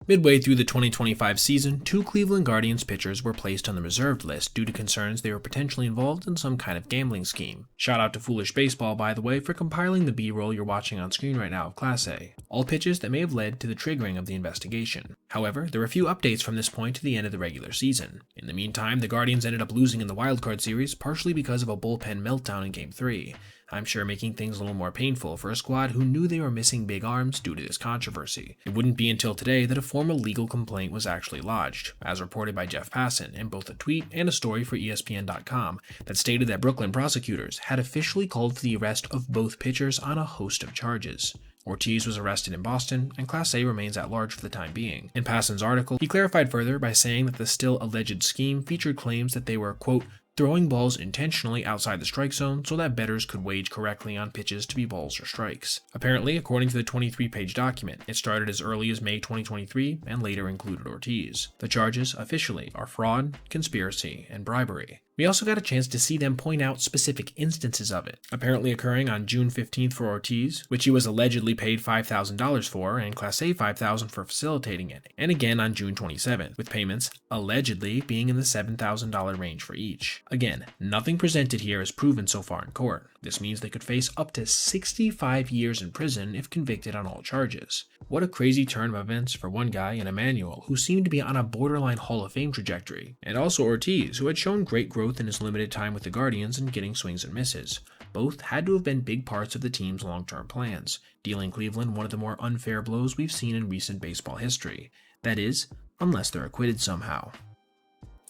Midway through the 2025 season, 2 Cleveland Guardians pitchers were placed on the reserved list due to concerns they were potentially involved in some kind of gambling scheme. Shout out to Foolish Baseball, by the way, for compiling the B-roll you're watching on screen right now of Class A, all pitches that may have led to the triggering of the investigation. However, there were a few updates from this point to the end of the regular season. In the meantime, the Guardians ended up losing in the wildcard series, partially because of a bullpen meltdown in Game 3. I'm sure making things a little more painful for a squad who knew they were missing big arms due to this controversy. It wouldn't be until today that a formal legal complaint was actually lodged, as reported by Jeff Passan in both a tweet and a story for ESPN.com that stated that Brooklyn prosecutors had officially called for the arrest of both pitchers on a host of charges. Ortiz was arrested in Boston, and Class A remains at large for the time being. In Passan's article, he clarified further by saying that the still alleged scheme featured claims that they were, quote, throwing balls intentionally outside the strike zone so that bettors could wage correctly on pitches to be balls or strikes. Apparently, according to the 23-page document, it started as early as May 2023 and later included Ortiz. The charges, officially, are fraud, conspiracy, and bribery. We also got a chance to see them point out specific instances of it, apparently occurring on June 15th for Ortiz, which he was allegedly paid $5,000 for, and Class A $5,000 for facilitating it, and again on June 27th, with payments allegedly being in the $7,000 range for each. Again, nothing presented here is proven so far in court. This means they could face up to 65 years in prison if convicted on all charges. What a crazy turn of events for one guy in Emmanuel, who seemed to be on a borderline Hall of Fame trajectory, and also Ortiz, who had shown great growth in his limited time with the Guardians and getting swings and misses. Both had to have been big parts of the team's long-term plans, dealing Cleveland one of the more unfair blows we've seen in recent baseball history. That is, unless they're acquitted somehow.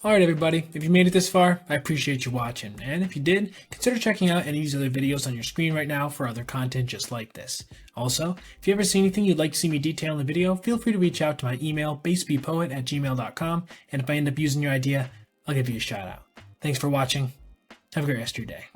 Alright everybody, if you made it this far, I appreciate you watching, and if you did, consider checking out any of these other videos on your screen right now for other content just like this. Also, if you ever see anything you'd like to see me detail in the video, feel free to reach out to my email, basebpoet@gmail.com, and if I end up using your idea, I'll give you a shout out. Thanks for watching, have a great rest of your day.